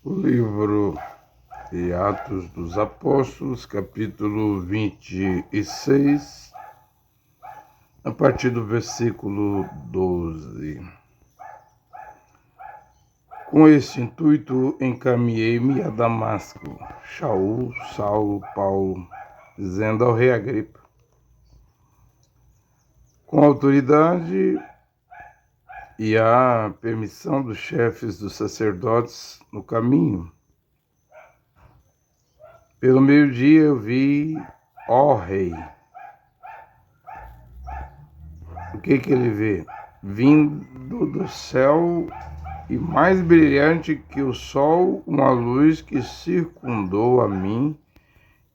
O livro de Atos dos Apóstolos, capítulo 26, a partir do versículo 12. Com este intuito encaminhei-me a Damasco, Shaul, Saulo, Paulo, dizendo ao rei Agripa, com autoridade e a permissão dos chefes dos sacerdotes no caminho. Pelo meio-dia eu vi, ó rei. O que ele vê? Vindo do céu e mais brilhante que o sol, uma luz que circundou a mim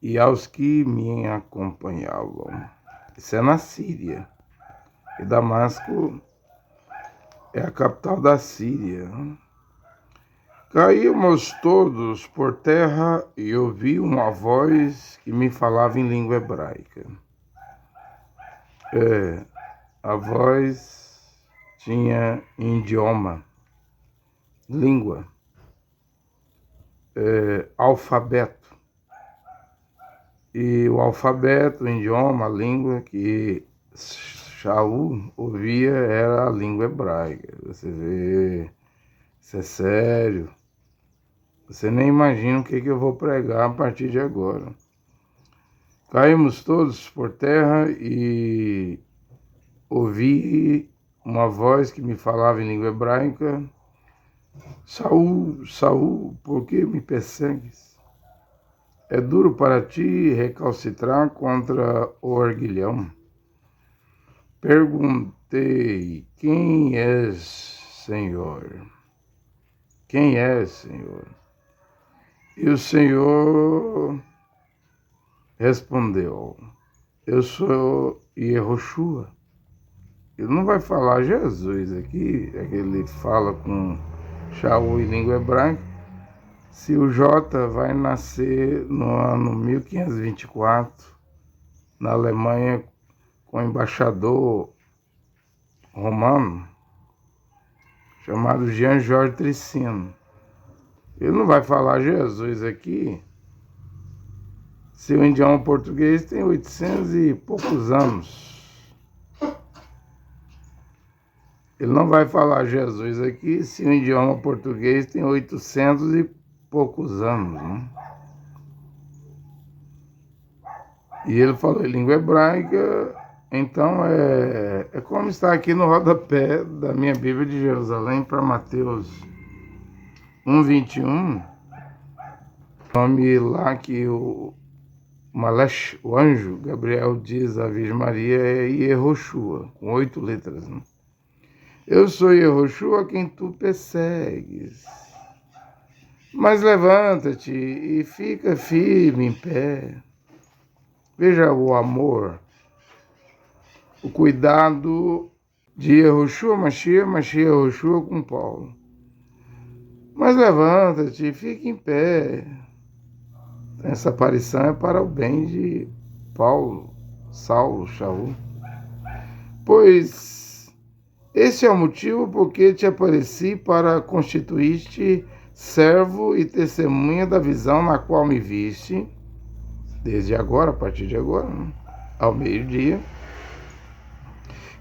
e aos que me acompanhavam. Isso é na Síria. E Damasco é a capital da Síria. Caímos todos por terra e ouvi uma voz que me falava em língua hebraica. A voz tinha idioma, língua, alfabeto. E o alfabeto, o idioma, a língua que Shaul ouvia era a língua hebraica. Você vê, isso é sério. Você nem imagina o que eu vou pregar a partir de agora. Caímos todos por terra e ouvi uma voz que me falava em língua hebraica: Saul, Saul, por que me persegues? É duro para ti recalcitrar contra o arguilhão. Perguntei: quem és, Senhor? Quem és, Senhor? E o Senhor respondeu: eu sou Yehoshua. Ele não vai falar Jesus aqui, é que ele fala com Shaul em língua hebraica. Se o J vai nascer no ano 1524, na Alemanha, com um embaixador romano, chamado Jean Georges Tricino. Ele não vai falar Jesus aqui, se o idioma português tem 800 e poucos anos. Ele não vai falar Jesus aqui, se o idioma português tem 800 e poucos anos, né? E ele falou em língua hebraica, então é como está aqui no rodapé da minha Bíblia de Jerusalém para Mateus 1:21, nome lá que o Malach, o anjo Gabriel, diz à Virgem Maria é Yehoshua, com 8 letras, né? Eu sou Yehoshua quem tu persegues. Mas levanta-te e fica firme em pé. Veja o amor, o cuidado de Yehoshua, Mashiach Yehoshua com Paulo. Mas levanta-te e fica em pé. Essa aparição é para o bem de Paulo, Saulo, Shaul. Pois esse é o motivo por que te apareci para constituir-te servo e testemunha da visão na qual me viste, desde agora, a partir de agora, né, ao meio-dia,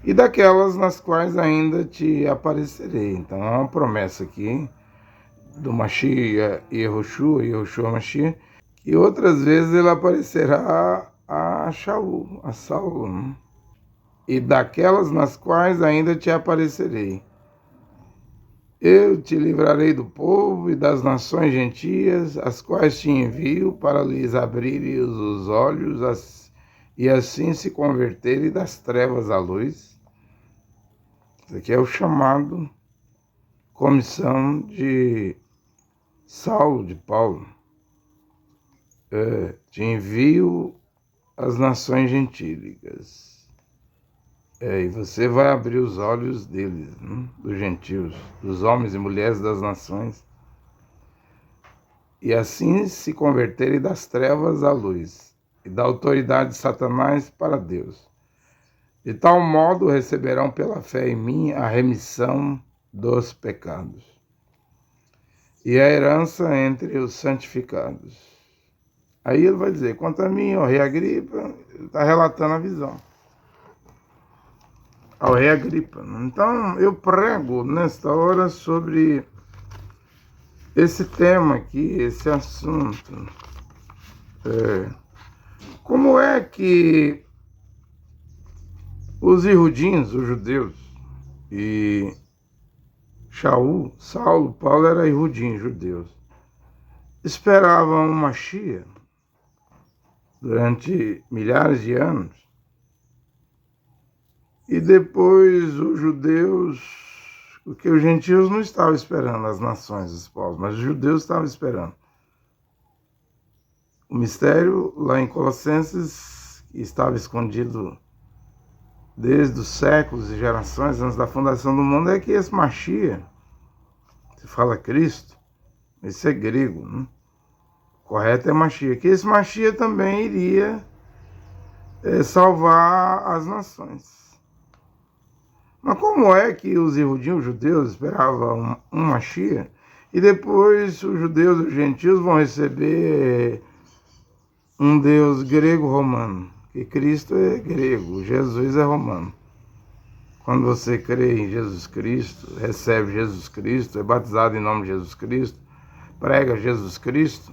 e daquelas nas quais ainda te aparecerei. Então é uma promessa aqui do Mashiach Yehoshua Mashiach, que outras vezes ele aparecerá a Shaul, a Saulo, né? E daquelas nas quais ainda te aparecerei. Eu te livrarei do povo e das nações gentias, as quais te envio para lhes abrir os olhos e assim se converterem das trevas à luz. Isso aqui é o chamado, comissão de Saulo, de Paulo. Te envio às nações gentílicas. E você vai abrir os olhos deles, né? Dos gentios, dos homens e mulheres das nações, e assim se converterem das trevas à luz, e da autoridade de Satanás para Deus. De tal modo receberão pela fé em mim a remissão dos pecados. e a herança entre os santificados. Aí ele vai dizer, quanto a mim, ó rei Agripa, ele está relatando a visão ao rei Agripa. Então, eu prego nesta hora sobre esse tema aqui, esse assunto. Como é que os Yehudins, os judeus, e Saulo, Paulo era Yehudim, judeus, esperavam uma Mashiach durante milhares de anos, e depois os judeus, porque os gentios não estavam esperando as nações, os povos, mas os judeus estavam esperando. O mistério lá em Colossenses, que estava escondido desde os séculos e gerações antes da fundação do mundo, é que esse Mashiach, se fala Cristo, esse é grego, né? Correto é Mashiach, que esse Mashiach também iria salvar as nações. Mas como é que os Yehudim, os judeus, esperavam um Mashiach, e depois os judeus e os gentios vão receber um Deus grego-romano? Que Cristo é grego, Jesus é romano. Quando você crê em Jesus Cristo, recebe Jesus Cristo, é batizado em nome de Jesus Cristo, prega Jesus Cristo,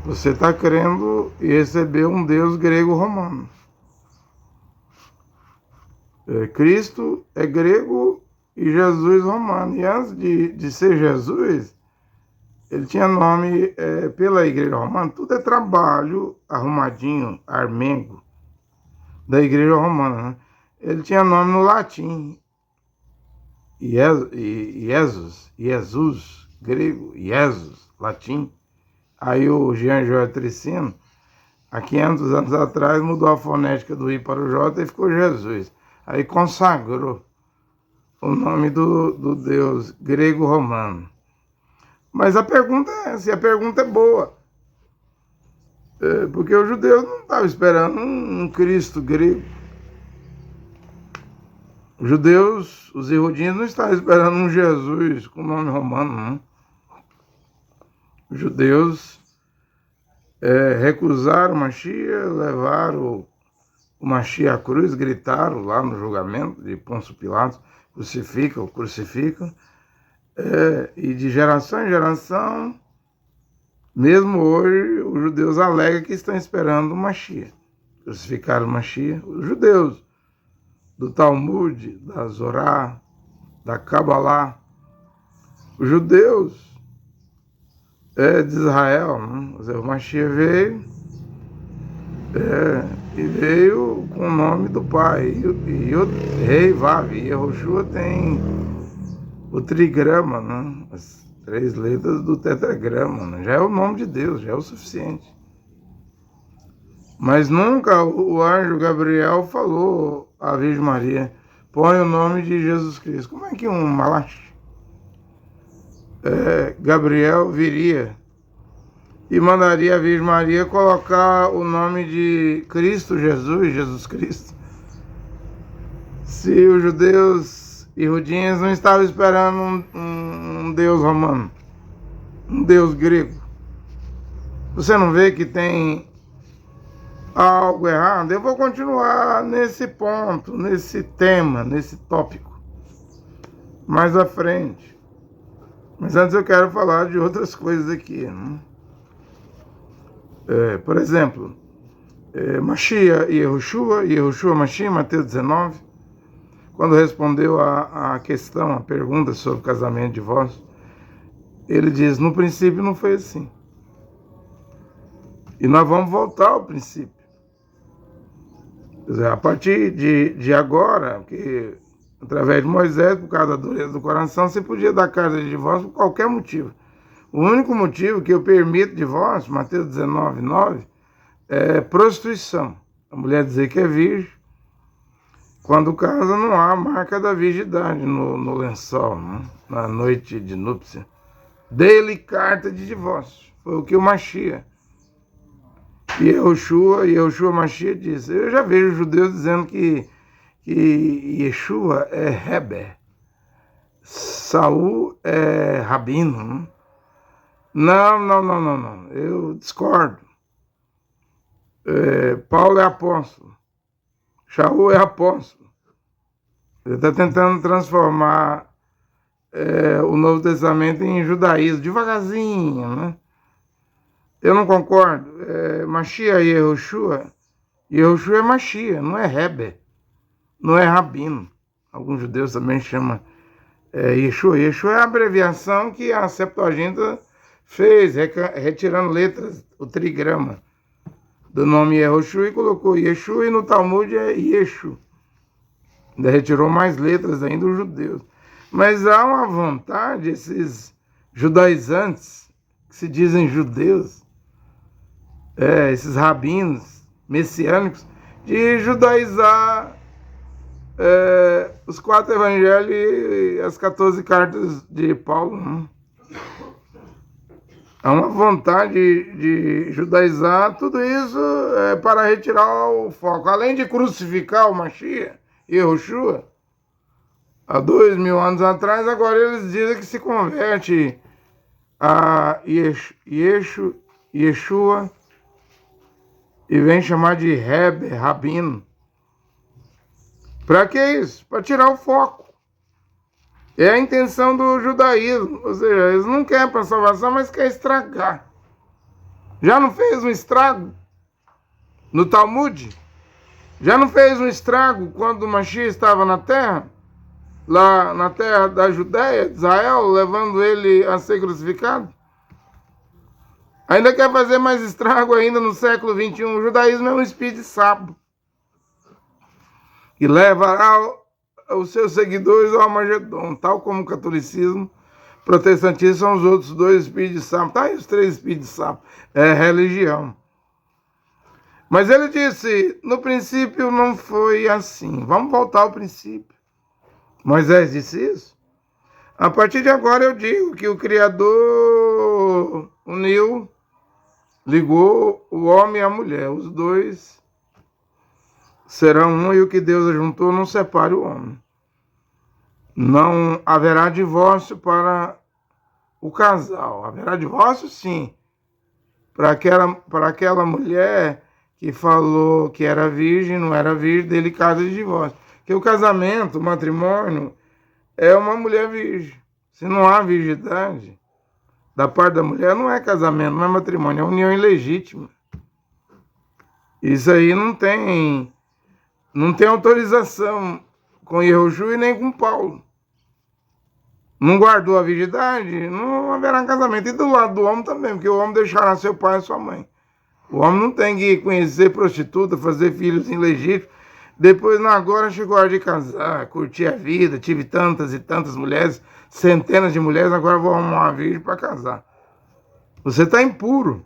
você está crendo e recebeu um Deus grego-romano. Cristo é grego e Jesus romano. E antes de ser Jesus, ele tinha nome pela igreja romana. Tudo é trabalho arrumadinho, armengo, da igreja romana, né? Ele tinha nome no latim. Jesus, grego, Jesus, latim. Aí o Jean Joel Tricino, há 500 anos atrás, mudou a fonética do I para o J e ficou Jesus. Aí consagrou o nome do Deus grego-romano. Mas a pergunta é essa, e a pergunta é boa. Porque os judeus não estavam esperando um Cristo grego. Os judeus, os Yehudim, não estavam esperando um Jesus com nome romano, não. Os judeus recusaram o Mashiach, levaram o Mashiach à cruz, gritaram lá no julgamento de Pôncio Pilatos, crucificam, crucificam. E de geração em geração, mesmo hoje, os judeus alegam que estão esperando o Mashiach. Crucificaram o Mashiach. Os judeus do Talmud, da Zorá, da Kabbalah, os judeus de Israel, né? O Mashiach veio e veio com o nome do Pai. E o rei Vav, Yehoshua tem o trigrama, né? As 3 letras do tetragrama, né? Já é o nome de Deus, já é o suficiente. Mas nunca o anjo Gabriel falou à Virgem Maria, põe o nome de Jesus Cristo. Como é que um malachi Gabriel viria e mandaria a Virgem Maria colocar o nome de Cristo Jesus, Jesus Cristo? Se os judeus e Yehudim não estavam esperando um Deus romano, um Deus grego. Você não vê que tem algo errado? Eu vou continuar nesse ponto, nesse tema, nesse tópico, mais à frente. Mas antes eu quero falar de outras coisas aqui, né? Por exemplo, Mashiach e Yehoshua Mashiach, Mateus 19, quando respondeu a questão, a pergunta sobre o casamento e divórcio, ele diz, no princípio não foi assim. E nós vamos voltar ao princípio. Quer dizer, a partir de agora, que através de Moisés, por causa da dureza do coração, você podia dar carta de divórcio por qualquer motivo. O único motivo que eu permito divórcio, Mateus 19, 9, é prostituição. A mulher dizer que é virgem, quando casa não há marca da virgindade no lençol, né? Na noite de núpcia. Dê-lhe carta de divórcio. Foi o que o Mashiach. E Yehoshua Mashiach disse. Eu já vejo judeus dizendo que Yeshua é Heber, Saul é rabino, né? Não. Eu discordo. Paulo é apóstolo. Shaul é apóstolo. Ele está tentando transformar o Novo Testamento em judaísmo, devagarzinho, né? Eu não concordo. Mashiach e Yehoshua é Mashiach, não é Rebbe, não é rabino. Alguns judeus também chamam Yeshua. Yeshua é a abreviação que a Septuaginta fez, retirando letras, o trigrama do nome Yehoshua e colocou Yeshua, e no Talmud é Yeshu. Ainda retirou mais letras ainda dos judeus. Mas há uma vontade, esses judaizantes, que se dizem judeus, esses rabinos messiânicos, de judaizar os 4 evangelhos e as 14 cartas de Paulo. Né? Há uma vontade de judaizar tudo isso para retirar o foco. Além de crucificar o Mashiach e Yehoshua, há 2000 anos atrás, agora eles dizem que se converte a Yeshua e vem chamar de rabino. Para que isso? Para tirar o foco. É a intenção do judaísmo. Ou seja, eles não querem para salvação, mas querem estragar. Já não fez um estrago no Talmud? Já não fez um estrago quando o Mashiach estava na terra? Lá na terra da Judéia, de Israel, levando ele a ser crucificado? Ainda quer fazer mais estrago ainda no século XXI. O judaísmo é um espírito de sapo que levará os seus seguidores ao Armagedon, tal como o catolicismo, o protestantismo são os outros 2 espíritos de sapo. Tá aí os 3 espíritos de sapo. É religião. Mas ele disse, no princípio não foi assim. Vamos voltar ao princípio. Moisés disse isso. A partir de agora eu digo que o Criador ligou o homem e a mulher. Os 2 serão um, e o que Deus ajuntou não separe o homem. Não haverá divórcio para o casal. Haverá divórcio, sim, para aquela mulher que falou que era virgem, não era virgem, dele casa de divórcio. Porque o casamento, o matrimônio, é uma mulher virgem. Se não há virgindade da parte da mulher, não é casamento, não é matrimônio, é união ilegítima. Isso aí não tem autorização com Yehoshua e nem com Paulo. Não guardou a virgindade, não haverá casamento. E do lado do homem também, porque o homem deixará seu pai e sua mãe. O homem não tem que conhecer prostituta, fazer filhos ilegítimos. Depois, agora chegou a hora de casar, curtir a vida, tive tantas e tantas mulheres, centenas de mulheres, agora vou arrumar uma virgem para casar. Você está impuro.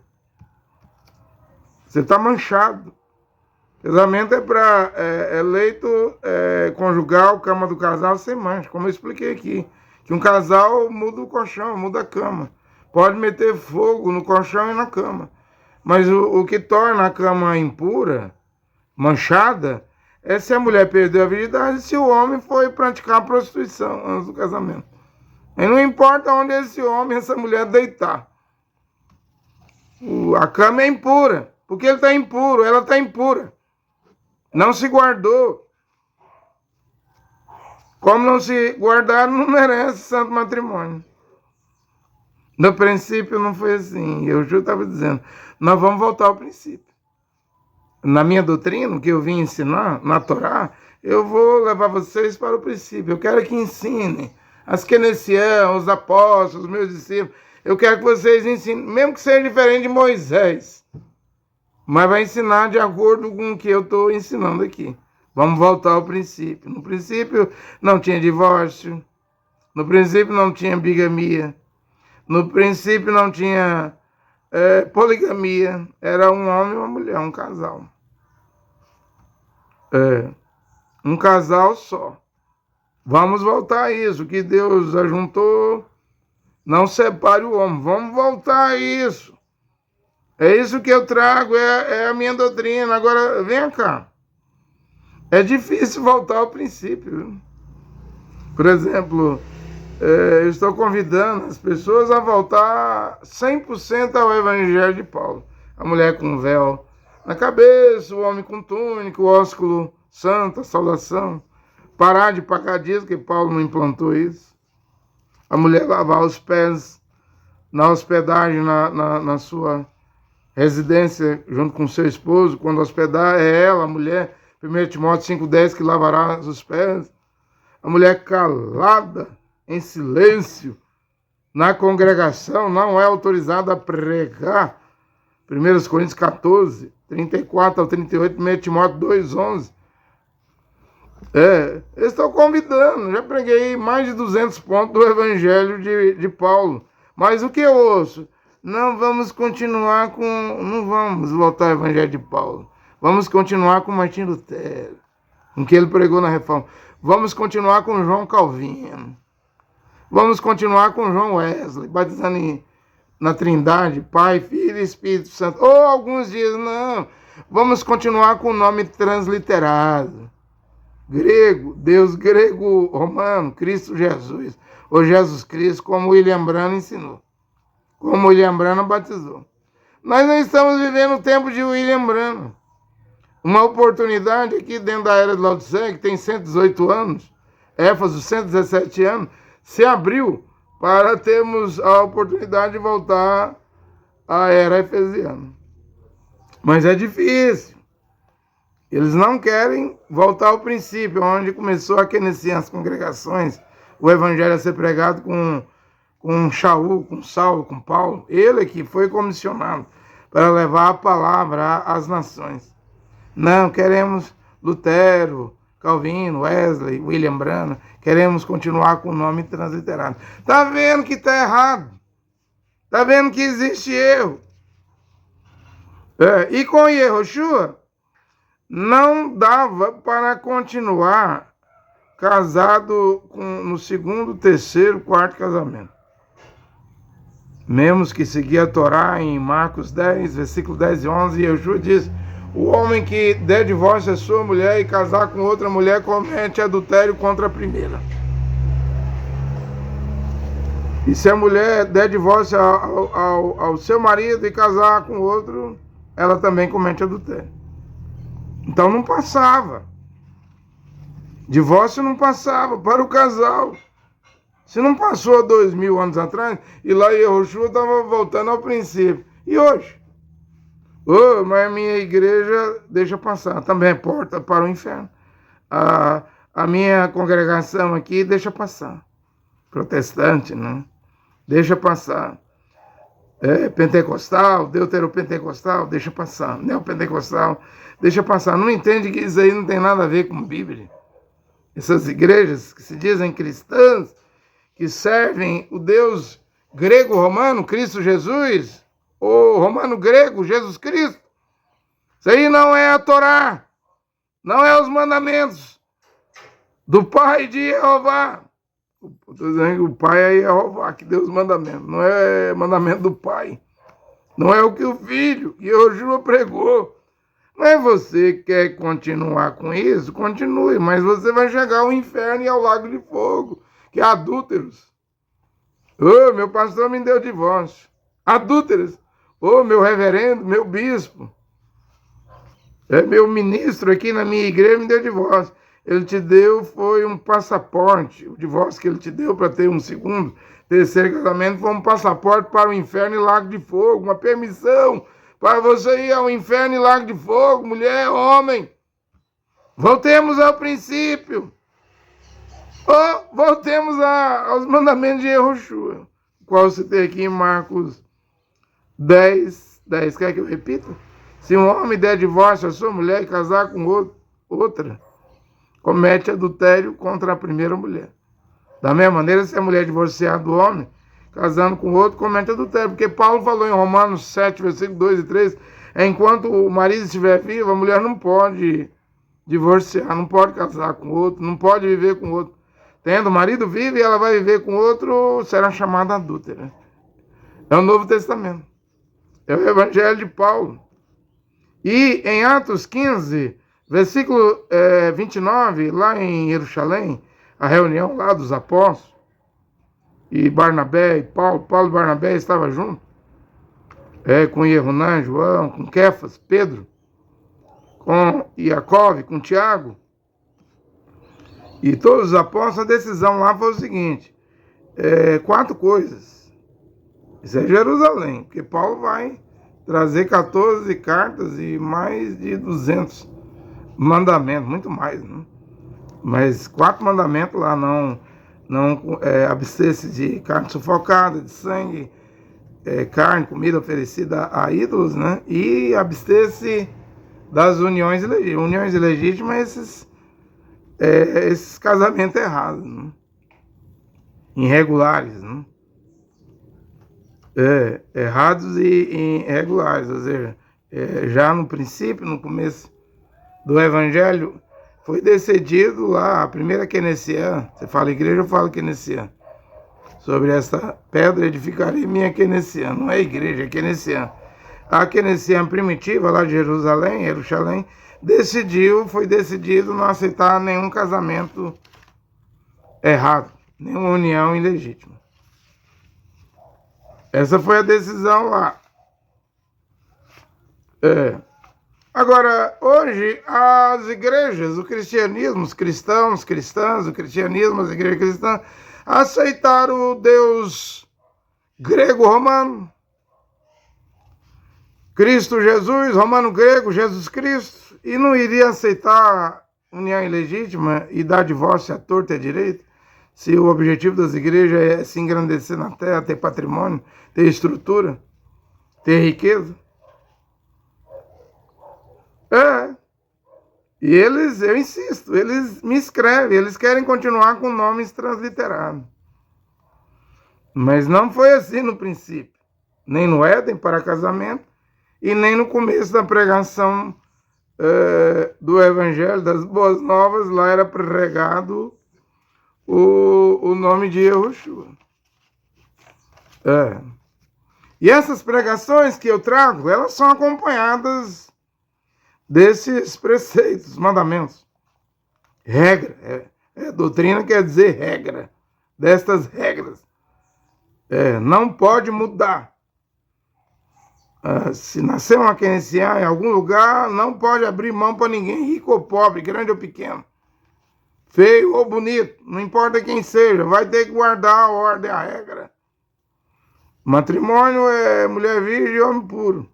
Você está manchado. Casamento é para leito conjugal, cama do casal sem mancha, como eu expliquei aqui. Que um casal muda o colchão, muda a cama. Pode meter fogo no colchão e na cama. Mas o que torna a cama impura, manchada, é se a mulher perdeu a virgindade e se o homem foi praticar a prostituição antes do casamento. E não importa onde esse homem e essa mulher deitar. A cama é impura. Porque ele está impuro, ela está impura. Não se guardou. Como não se guardar, não merece santo matrimônio. No princípio não foi assim. Eu já estava dizendo, nós vamos voltar ao princípio. Na minha doutrina, que eu vim ensinar, na Torá, eu vou levar vocês para o princípio. Eu quero que ensinem as quenesiãs, os apóstolos, os meus discípulos. Eu quero que vocês ensinem, mesmo que seja diferente de Moisés. Mas vai ensinar de acordo com o que eu estou ensinando aqui. Vamos voltar ao princípio. No princípio não tinha divórcio. No princípio não tinha bigamia. No princípio não tinha poligamia. Era um homem e uma mulher, um casal. Um casal só. Vamos voltar a isso. Que Deus ajuntou, não separe o homem. Vamos voltar a isso. É isso que eu trago, é a minha doutrina. Agora, vem cá. É difícil voltar ao princípio. Por exemplo, Eu estou convidando as pessoas a voltar 100% ao Evangelho de Paulo. A mulher com véu na cabeça, o homem com túnica, o ósculo santo, a saudação. Parar de pagar dízimo, que Paulo não implantou isso. A mulher lavar os pés na hospedagem, na sua residência, junto com seu esposo. Quando hospedar, é ela, a mulher, 1 Timóteo 5,10, que lavará os pés. A mulher calada, em silêncio, na congregação, não é autorizada a pregar. 1 Coríntios 14, 34 ao 38, 1 Timóteo 2,11. Eu estou convidando, já preguei mais de 200 pontos do Evangelho de Paulo. Mas o que eu ouço? Não vamos voltar ao Evangelho de Paulo. Vamos continuar com Martim Lutero, com o que ele pregou na Reforma. Vamos continuar com João Calvino. Vamos continuar com João Wesley, batizando na Trindade, Pai, Filho e Espírito Santo. Ou alguns dias, não. Vamos continuar com o nome transliterado. Grego, Deus grego romano, Cristo Jesus. Ou Jesus Cristo, como William Branham ensinou. Como William Branham batizou. Nós não estamos vivendo o tempo de William Branham. Uma oportunidade aqui dentro da era de Laodiceia, que tem 118 anos, Éfeso 117 anos, se abriu para termos a oportunidade de voltar à era efesiana. Mas é difícil. Eles não querem voltar ao princípio, onde começou a aquecer as congregações, o evangelho a ser pregado com Shaul, com Saulo, com Paulo. Ele que foi comissionado para levar a palavra às nações. Não, queremos Lutero, Calvino, Wesley, William Branham, queremos continuar com o nome transliterado. Está vendo que está errado? Está vendo que existe erro? E com Yehoshua, não dava para continuar casado no segundo, terceiro, quarto casamento. Mesmo que seguia a Torá em Marcos 10, versículo 10 e 11, Yehoshua diz: o homem que der divórcio à sua mulher e casar com outra mulher comete adultério contra a primeira. E se a mulher der divórcio ao seu marido e casar com outro, ela também comete adultério. Então não passava. Divórcio não passava para o casal. Se não passou há 2000 anos atrás, e lá Yehoshua estava voltando ao princípio. E hoje? Mas a minha igreja deixa passar. Também é porta para o inferno. A minha congregação aqui deixa passar. Protestante, né? Deixa passar. Pentecostal, deuteropentecostal, deixa passar. Neopentecostal, deixa passar. Não entende que isso aí não tem nada a ver com Bíblia. Essas igrejas que se dizem cristãs, que servem o Deus grego-romano, Cristo Jesus, ou romano-grego, Jesus Cristo. Isso aí não é a Torá, não é os mandamentos do Pai de Jeová. Estou dizendo que o Pai é Jeová, que deu os mandamentos, não é mandamento do Pai. Não é o que o Filho, que Yehoshua pregou. Mas você quer continuar com isso? Continue, mas você vai chegar ao inferno e ao lago de fogo, que é adúlteros. Meu pastor me deu divórcio. Adúlteros. Meu reverendo, meu bispo, meu ministro aqui na minha igreja me deu divórcio. Ele te deu, foi um passaporte. O divórcio que ele te deu para ter um segundo, terceiro casamento foi um passaporte para o inferno e lago de fogo, uma permissão para você ir ao inferno e lago de fogo, mulher, homem. Voltemos ao princípio. Voltemos aos mandamentos de Yehoshua, qual você tem aqui em Marcos 10. Quer que eu repita? Se um homem der divórcio à sua mulher e casar com outra, comete adultério contra a primeira mulher. Da mesma maneira, se a mulher divorciar do homem, casando com outro, comete adultério. Porque Paulo falou em Romanos 7, versículos 2 e 3, enquanto o marido estiver vivo, a mulher não pode divorciar, não pode casar com outro, não pode viver com outro. Tendo o marido vivo e ela vai viver com outro, será chamada adúltera. É o Novo Testamento. É o Evangelho de Paulo. E em Atos 15, versículo 29, lá em Jerusalém, a reunião lá dos apóstolos, e Barnabé e Paulo. Paulo e Barnabé estavam juntos. Com Ierunã, João, com Quefas, Pedro, com Iacove, com Tiago. E todos os apóstolos, a decisão lá foi o seguinte: 4 coisas. Isso é Jerusalém, porque Paulo vai trazer 14 cartas e mais de 200 mandamentos, muito mais, né? Mas 4 mandamentos lá: não abster-se de carne sufocada, de sangue, carne, comida oferecida a ídolos, né? E abster-se das uniões ilegítimas. Uniões ilegítimas, esses casamentos errados, né? Irregulares, né? Errados e irregulares, ou seja, já no princípio, no começo do Evangelho, foi decidido lá, a primeira queneciã, você fala igreja, eu falo queneciã, sobre essa pedra edificarei minha queneciã, não é igreja, é queneciã. A queneciã primitiva, lá de Jerusalém, foi decidido não aceitar nenhum casamento errado, nenhuma união ilegítima. Essa foi a decisão lá. Agora, hoje, as igrejas, o cristianismo, os cristãos, cristãs, o cristianismo, as igrejas cristãs, aceitaram o Deus grego-romano, Cristo Jesus, romano-grego, Jesus Cristo, e não iria aceitar união ilegítima e dar divórcio à torta e à direita, se o objetivo das igrejas é se engrandecer na terra, ter patrimônio, ter estrutura, ter riqueza. E eles, eu insisto, eles me escrevem, eles querem continuar com nomes transliterados. Mas não foi assim no princípio, nem no Éden para casamento, e nem no começo da pregação do Evangelho, das Boas Novas, lá era pregado o nome de Yahushua. E essas pregações que eu trago, elas são acompanhadas desses preceitos, mandamentos. Regra. Doutrina quer dizer regra. Destas regras. Não pode mudar. Se nascer uma queneciã em algum lugar, não pode abrir mão para ninguém, rico ou pobre, grande ou pequeno, feio ou bonito, não importa quem seja, vai ter que guardar a ordem, a regra. Matrimônio é mulher virgem e homem puro.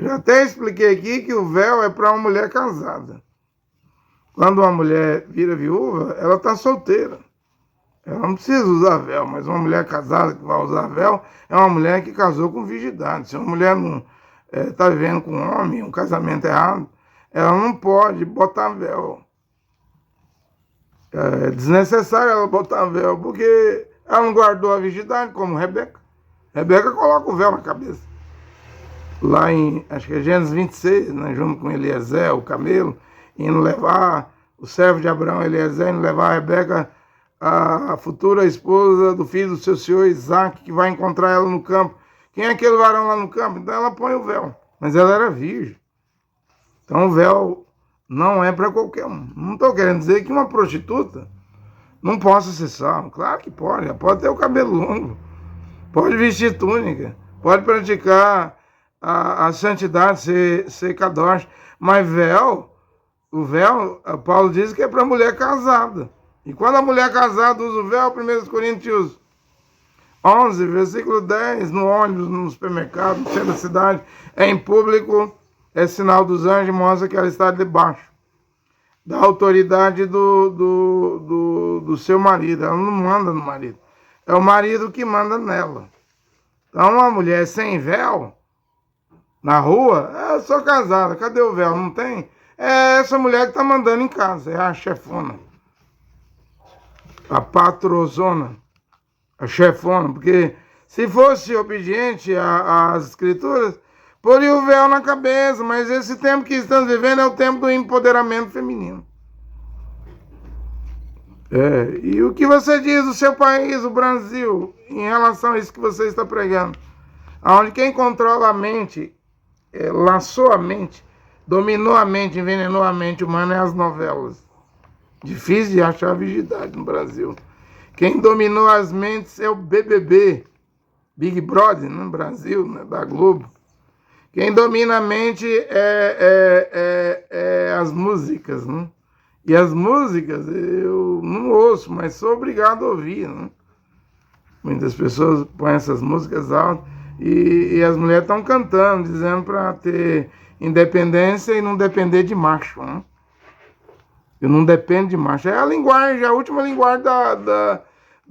Já até expliquei aqui que o véu é para uma mulher casada. Quando uma mulher vira viúva, ela está solteira. Ela não precisa usar véu, mas uma mulher casada que vai usar véu é uma mulher que casou com virgindade. Se uma mulher não está vivendo com um homem, um casamento errado, ela não pode botar véu. É desnecessário ela botar véu, porque ela não guardou a virgindade, como Rebeca. Rebeca coloca o véu na cabeça. Lá em, acho que é Gênesis 26, né, junto com Eliezer, o camelo, indo levar o servo de Abraão, Eliezer, indo levar a Rebeca, a futura esposa do filho do seu senhor Isaac, que vai encontrar ela no campo. Quem é aquele varão lá no campo? Então ela põe o véu. Mas ela era virgem. Então o véu não é para qualquer um. Não estou querendo dizer que uma prostituta não possa ser salva. Claro que pode. Ela pode ter o cabelo longo. Pode vestir túnica. Pode praticar a santidade, ser kadosh. Mas o véu, Paulo diz que é para mulher casada. E quando a mulher casada usa o véu, 1 Coríntios 11, versículo 10, no ônibus, no supermercado, no centro da cidade, em público, é sinal dos anjos, mostra que ela está debaixo da autoridade do seu marido. Ela não manda no marido. É o marido que manda nela. Então, uma mulher sem véu, na rua, eu sou casada, cadê o véu? Não tem? É essa mulher que está mandando em casa, é a chefona. A patrozona, a chefona, porque se fosse obediente às escrituras, poria o véu na cabeça, mas esse tempo que estamos vivendo é o tempo do empoderamento feminino. E o que você diz do seu país, o Brasil, em relação a isso que você está pregando? Onde quem controla a mente, laçou a mente, dominou a mente, envenenou a mente humana é as novelas. Difícil de achar virgindade no Brasil. Quem dominou as mentes é o BBB, Big Brother, no Brasil, né, da Globo. Quem domina a mente é as músicas, né? E as músicas eu não ouço, mas sou obrigado a ouvir, né? Muitas pessoas põem essas músicas altas e as mulheres estão cantando, dizendo para ter independência e não depender de macho, né? Eu não dependo de macho. É a linguagem, a última linguagem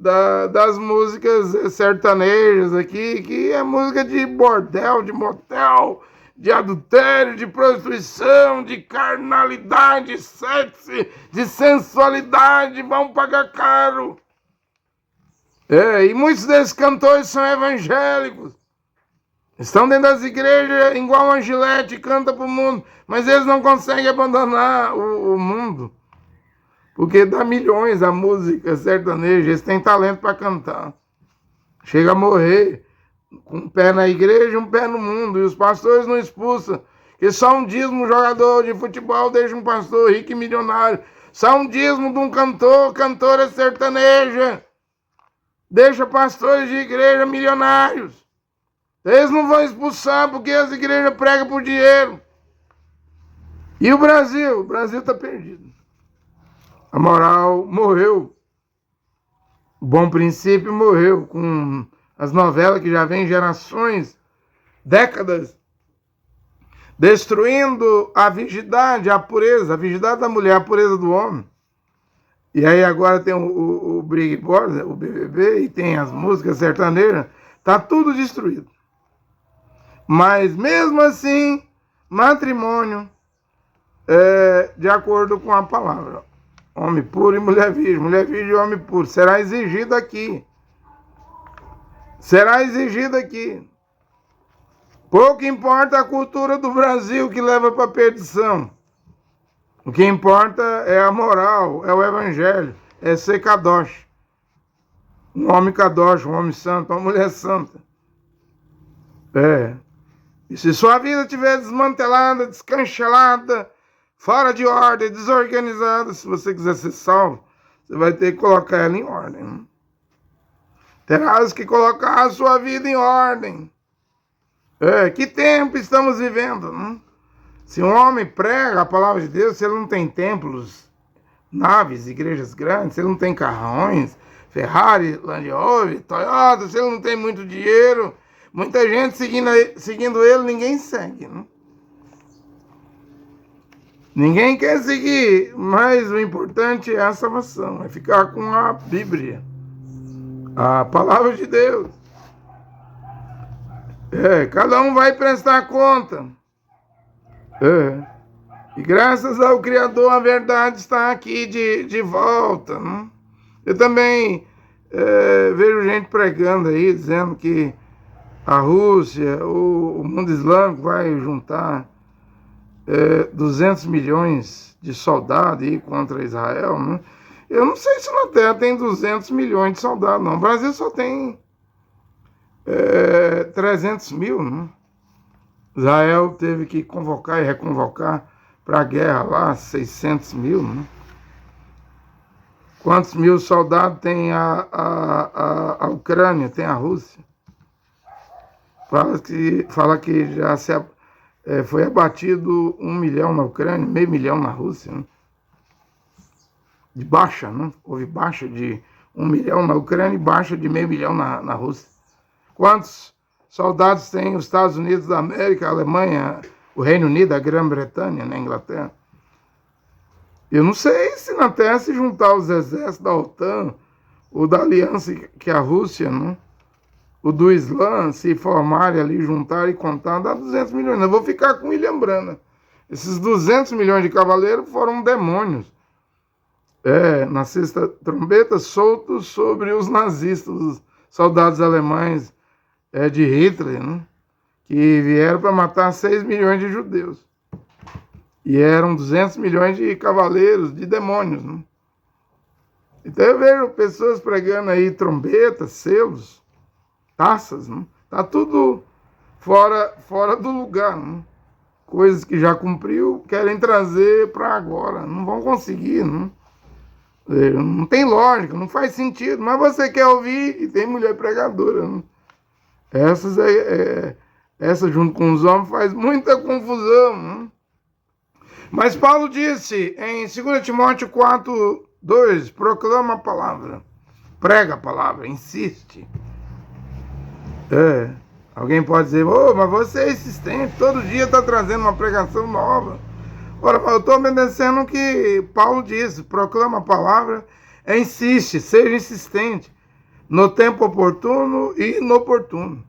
das músicas sertanejas aqui, que é música de bordel, de motel, de adultério, de prostituição, de carnalidade, de sexo, de sensualidade, vão pagar caro. E muitos desses cantores são evangélicos. Estão dentro das igrejas igual uma Gillette, canta para o mundo, mas eles não conseguem abandonar o mundo. Porque dá milhões a música sertaneja, eles têm talento para cantar. Chega a morrer com um pé na igreja e um pé no mundo. E os pastores não expulsam. Que só um dízimo jogador de futebol deixa um pastor rico e milionário. Só um dízimo de um cantora sertaneja, deixa pastores de igreja milionários. Eles não vão expulsar porque as igrejas pregam por dinheiro. E o Brasil? O Brasil está perdido. A moral morreu. O bom princípio morreu com as novelas que já vêm gerações, décadas, destruindo a virgindade, a pureza, a virgindade da mulher, a pureza do homem. E aí agora tem o Big Brother, o BBB, e tem as músicas sertanejas, tá tudo destruído. Mas mesmo assim, matrimônio é de acordo com a palavra. Homem puro e mulher virgem e homem puro. Será exigido aqui. Será exigido aqui. Pouco importa a cultura do Brasil que leva para a perdição. O que importa é a moral, é o evangelho, é ser kadosh. Um homem kadosh, um homem santo, uma mulher santa. E se sua vida estiver desmantelada, descanchelada, fora de ordem, desorganizada, se você quiser ser salvo, você vai ter que colocar ela em ordem. Né? Terás que colocar a sua vida em ordem. Que tempo estamos vivendo? Né? Se um homem prega a palavra de Deus, se ele não tem templos, naves, igrejas grandes, se ele não tem carrões, Ferrari, Land Rover, Toyota, se ele não tem muito dinheiro, muita gente seguindo ele, ninguém segue. Né? Ninguém quer seguir, mas o importante é a salvação, é ficar com a Bíblia, a palavra de Deus. Cada um vai prestar conta. E graças ao Criador a verdade está aqui de volta. Né? Eu também vejo gente pregando aí, dizendo que a Rússia, o mundo islâmico vai juntar 200 milhões de soldados aí contra Israel. Né? Eu não sei se na Terra tem 200 milhões de soldados, não. O Brasil só tem 300 mil, né? Israel teve que convocar e reconvocar para a guerra lá 600 mil, né? Quantos mil soldados tem a Ucrânia, tem a Rússia? Fala que já foi abatido 1 milhão na Ucrânia, meio milhão na Rússia, né? De baixa, né? Houve baixa de 1 milhão na Ucrânia e baixa de meio milhão na Rússia. Quantos soldados tem os Estados Unidos da América, a Alemanha, o Reino Unido, a Grã-Bretanha, na Inglaterra? Eu não sei se na Terra se juntar os exércitos da OTAN, o da aliança que é a Rússia, né? O do Islã, se formarem ali, juntar e contar, dá 200 milhões. Eu vou ficar com William Branham. Esses 200 milhões de cavaleiros foram demônios. Na sexta trombeta, soltos sobre os nazistas, os soldados alemães de Hitler, né? Que vieram para matar 6 milhões de judeus. E eram 200 milhões de cavaleiros, de demônios. Né? Então eu vejo pessoas pregando aí trombetas, selos, taças. Né? Tá tudo fora do lugar. Né? Coisas que já cumpriu, querem trazer para agora. Não vão conseguir. Né? Não tem lógica, não faz sentido. Mas você quer ouvir e tem mulher pregadora. Né? Essa junto com os homens faz muita confusão. Né? Mas Paulo disse em 2 Timóteo 4:2, proclama a palavra, prega a palavra, insiste. Alguém pode dizer, mas você é insistente, todo dia está trazendo uma pregação nova. Ora, eu estou obedecendo o que Paulo disse, proclama a palavra, insiste, seja insistente, no tempo oportuno e inoportuno.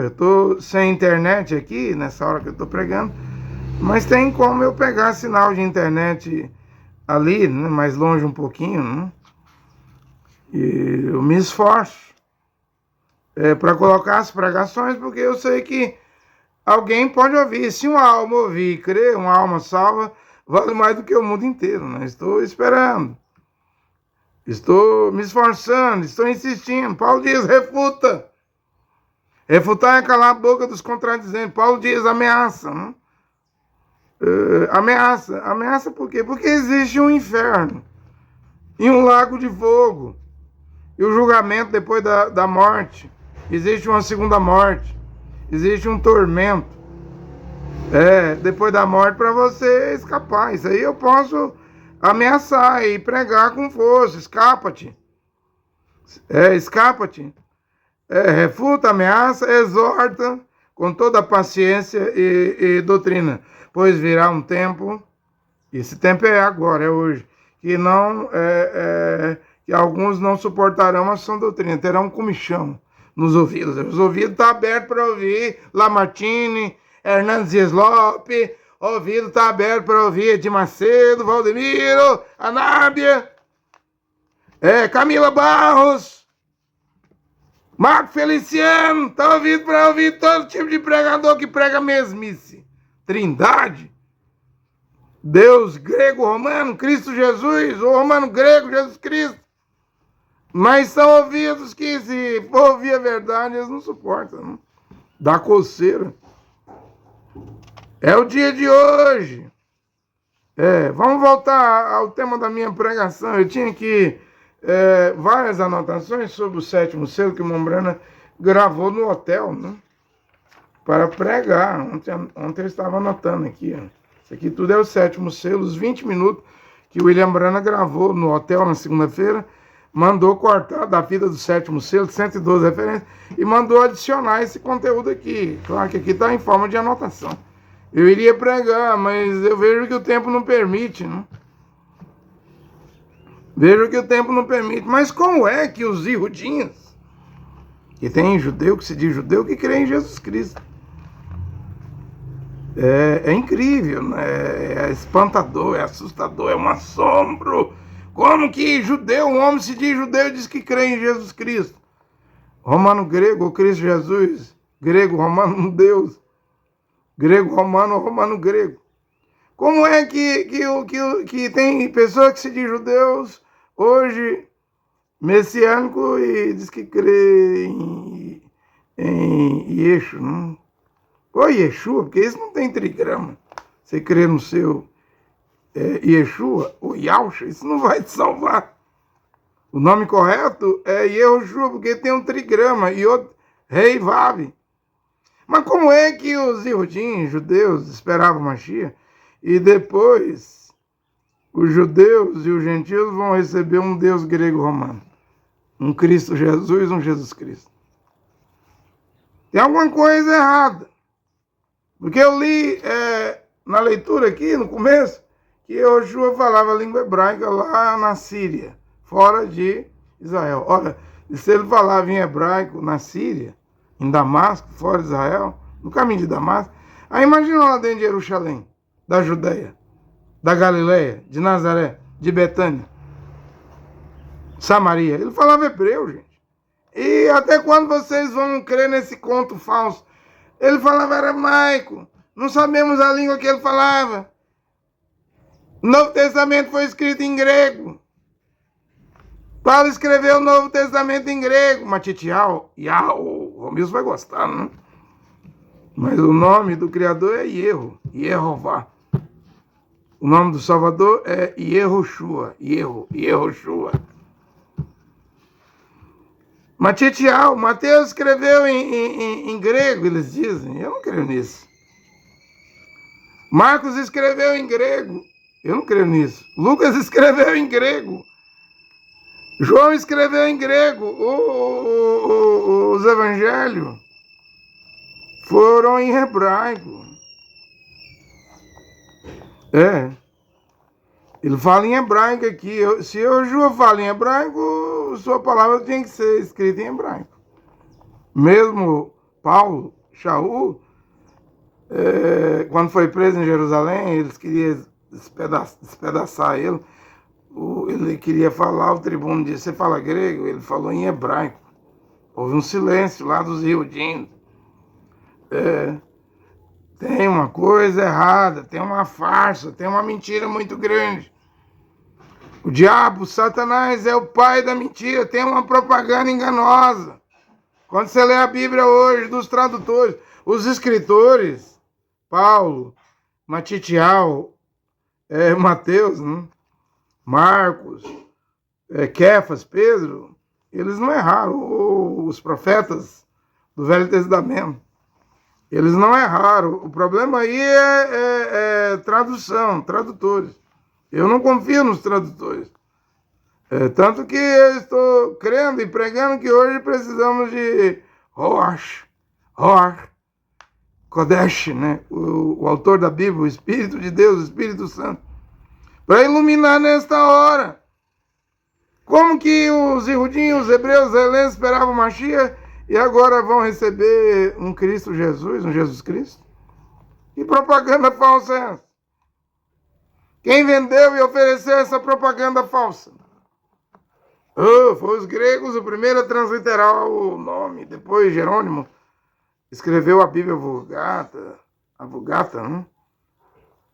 Estou sem internet aqui, nessa hora que eu estou pregando, mas tem como eu pegar sinal de internet ali, né, mais longe um pouquinho, né? E eu me esforço para colocar as pregações, porque eu sei que alguém pode ouvir. Se uma alma ouvir e crer, uma alma salva, vale mais do que o mundo inteiro. Né? Estou esperando. Estou me esforçando, estou insistindo. Paulo diz, refuta. Refutar é calar a boca dos contradizentes. Paulo diz, ameaça. Né? Ameaça. Ameaça por quê? Porque existe um inferno e um lago de fogo. E o julgamento depois da morte. Existe uma segunda morte. Existe um tormento. Depois da morte para você escapar. Isso aí eu posso ameaçar e pregar com força. Escapa-te. Escapa-te. Refuta, ameaça, exorta com toda a paciência e doutrina. Pois virá um tempo, esse tempo é agora, é hoje, que não que alguns não suportarão a sã doutrina, terão comichão nos ouvidos. Os ouvidos estão abertos para ouvir Lamartine, Hernandes Dias Lopes, o ouvido está aberto para ouvir Edir Macedo, Valdemiro, Anábia, Camila Barros, Marco Feliciano, está ouvido para ouvir todo tipo de pregador que prega mesmice. Trindade, Deus grego, romano, Cristo Jesus, ou romano grego, Jesus Cristo. Mas são ouvidos que, se for ouvir a verdade, eles não suportam. Não? Dá coceira. É o dia de hoje. Vamos voltar ao tema da minha pregação. Eu tinha aqui várias anotações sobre o sétimo selo que o Mombrana gravou no hotel, né? Para pregar. Ontem eu estava anotando aqui. Ó. Isso aqui tudo é o sétimo selo, os 20 minutos que o William Brana gravou no hotel na segunda-feira. Mandou cortar da vida do sétimo selo, 112 referências, e mandou adicionar esse conteúdo aqui. Claro que aqui está em forma de anotação. Eu iria pregar, mas eu vejo que o tempo não permite, né? Vejo que o tempo não permite. Mas como é que os irudinhos, que tem judeu, que se diz judeu, que crê em Jesus Cristo? É incrível, né? É espantador, é assustador, é um assombro. Como que judeu, um homem se diz judeu e diz que crê em Jesus Cristo? Romano grego, ou Cristo Jesus. Grego, romano, Deus. Grego, romano, romano grego. Como é que tem pessoas que se diz judeus hoje, messiânico, e diz que crê em Yeshua, não? Ou Yeshua, porque isso não tem trigrama. Você crê no seu Yeshua ou Yahshua, isso não vai te salvar. O nome correto é Yehoshua, porque tem um trigrama, e outro Rei Vav. Mas como é que os Yehudim, judeus, esperavam Mashiach, e depois os judeus e os gentios vão receber um Deus grego-romano? Um Cristo Jesus, um Jesus Cristo. Tem alguma coisa errada. Porque eu li na leitura aqui, no começo, que Yehoshua falava a língua hebraica lá na Síria, fora de Israel. Ora, se ele falava em hebraico na Síria, em Damasco, fora de Israel, no caminho de Damasco, aí imagina lá dentro de Jerusalém, da Judeia, da Galileia, de Nazaré, de Betânia, Samaria. Ele falava hebreu, gente. E até quando vocês vão crer nesse conto falso? Ele falava aramaico. Não sabemos a língua que ele falava. O Novo Testamento foi escrito em grego. Paulo escreveu o Novo Testamento em grego. Matitial, o Romilson vai gostar, não? Mas o nome do Criador é Yehová. O nome do Salvador é Yehoshua. Yehoshua. Matitial, Mateus escreveu em grego, eles dizem. Eu não creio nisso. Marcos escreveu em grego. Eu não creio nisso. Lucas escreveu em grego. João escreveu em grego. Os evangelhos foram em hebraico. Ele fala em hebraico aqui. Se João fala em hebraico, sua palavra tem que ser escrita em hebraico. Mesmo Paulo, Shaul, quando foi preso em Jerusalém, eles queriam despedaçar ele. Ele queria falar, o tribuno disse, você fala grego? Ele falou em hebraico. Houve um silêncio lá dos iudinos. Tem uma coisa errada, tem uma farsa, tem uma mentira muito grande. O diabo, Satanás, é o pai da mentira, tem uma propaganda enganosa. Quando você lê a Bíblia hoje, dos tradutores, os escritores, Paulo, Matitial, Mateus, né? Marcos, Kefas, Pedro, eles não erraram. Os profetas do Velho Testamento, eles não erraram. O problema aí é tradução, tradutores. Eu não confio nos tradutores. Tanto que eu estou crendo e pregando que hoje precisamos de Ruach Kodesh, né? O autor da Bíblia, o Espírito de Deus, o Espírito Santo, para iluminar nesta hora. Como que os iudinhos, os hebreus, os helenos esperavam Mashiach e agora vão receber um Cristo Jesus, um Jesus Cristo? Que propaganda falsa é essa? Quem vendeu e ofereceu essa propaganda falsa? Foi os gregos, o primeiro a transliterar o nome. Depois Jerônimo escreveu a Bíblia a Vulgata, né?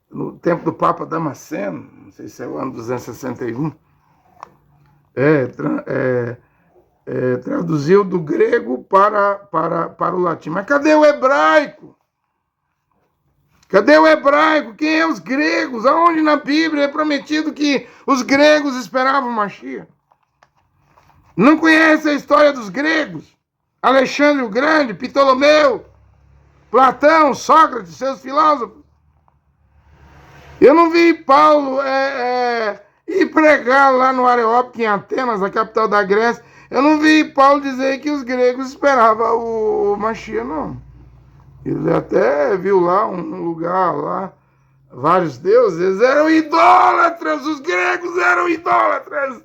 No tempo do Papa Damasceno, não sei se é o ano 261. Traduziu do grego para o latim. Mas cadê o hebraico? Cadê o hebraico? Quem é os gregos? Aonde na Bíblia é prometido que os gregos esperavam Mashiach? Não conhece a história dos gregos? Alexandre o Grande, Ptolomeu, Platão, Sócrates, seus filósofos. Eu não vi Paulo ir pregar lá no Areópago, em Atenas, a capital da Grécia. Eu não vi Paulo dizer que os gregos esperavam o Mashiach, não. Ele até viu lá um lugar lá, vários deuses, eles eram idólatras, os gregos eram idólatras.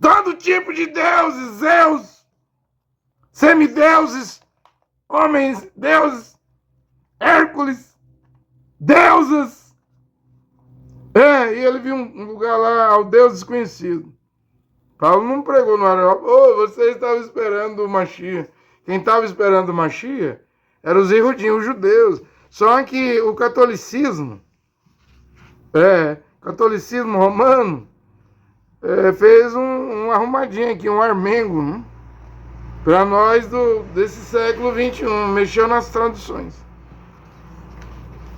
Todo tipo de deuses, Zeus, semideuses, homens, deuses, Hércules, deusas. E ele viu um lugar lá, ao Deus desconhecido. Paulo não pregou no Areópago. Você estava esperando o Mashiach. Quem estava esperando o Mashiach eram os iudinhos, os judeus. Só que o catolicismo romano, fez um arrumadinho aqui, um armengo, né? Para nós desse século XXI, mexeu nas traduções.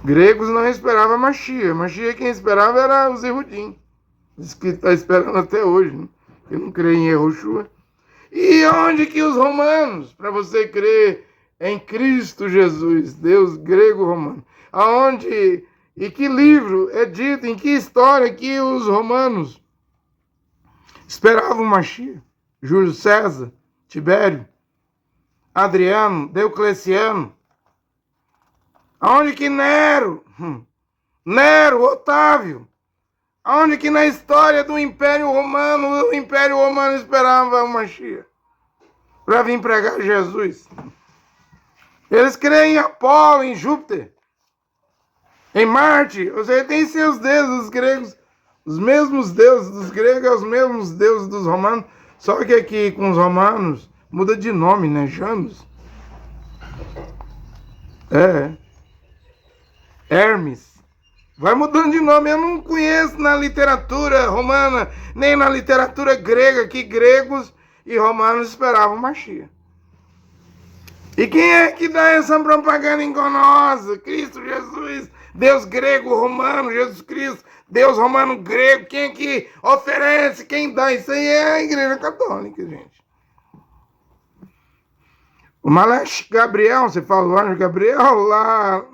Gregos não esperavam Mashiach. Mashiach quem esperava era os iudinhos. Diz que está esperando até hoje, né? Eu não creio em Yehoshua. E onde que os romanos, para você crer em Cristo Jesus, Deus grego romano, aonde e que livro é dito, em que história que os romanos esperavam Mashiach? Júlio César, Tibério, Adriano, Diocleciano. Aonde que Nero, Otávio, aonde que na história do Império Romano, o Império Romano esperava o Mashiach para vir pregar Jesus? Eles creem em Apolo, em Júpiter, em Marte. Ou seja, tem seus deuses, os gregos, os mesmos deuses dos gregos, os mesmos deuses dos romanos, só que aqui com os romanos muda de nome, né? Janus. Hermes. Vai mudando de nome. Eu não conheço na literatura romana, nem na literatura grega, que gregos e romanos esperavam Mashiach. E quem é que dá essa propaganda enganosa? Cristo Jesus, Deus grego, romano, Jesus Cristo, Deus romano, grego. Quem é que oferece? Quem dá? Isso aí é a Igreja Católica, gente. O Malach Gabriel, você fala o anjo Gabriel, lá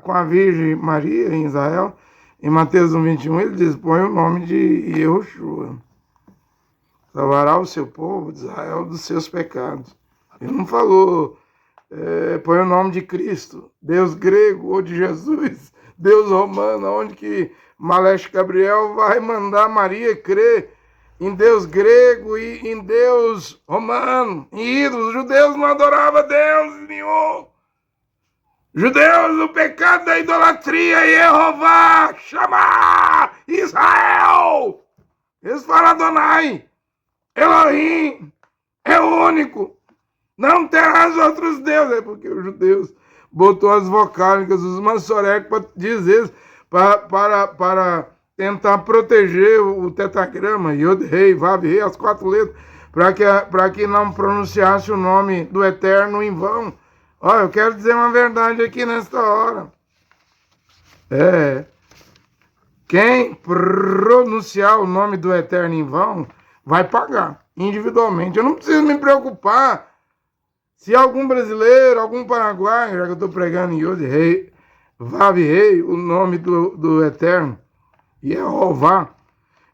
com a Virgem Maria, em Israel, em Mateus 1:21, ele diz, põe o nome de Yehoshua. Salvará o seu povo de Israel dos seus pecados. Ele não falou, põe o nome de Cristo, Deus grego ou de Jesus, Deus romano, onde que Malach Gabriel vai mandar Maria crer em Deus grego e em Deus romano, em ídolos. Os judeus não adoravam Deus nenhum. Judeus, o pecado da idolatria, Jeová, chama Israel. Eles falam Adonai, Elohim, é único. Não terás outros deuses. É porque os judeus botou as vocálicas, os maçorecos, para dizer, para tentar proteger o tetagrama, Yod, Rei, Vav, Rei, as 4 letras, para que não pronunciasse o nome do Eterno em vão. Olha, eu quero dizer uma verdade aqui nesta hora. Quem pronunciar o nome do Eterno em vão, vai pagar, individualmente. Eu não preciso me preocupar se algum brasileiro, algum paraguaio, já que eu estou pregando em Yod, Rei, Vav, Rei, o nome do Eterno, Jeová,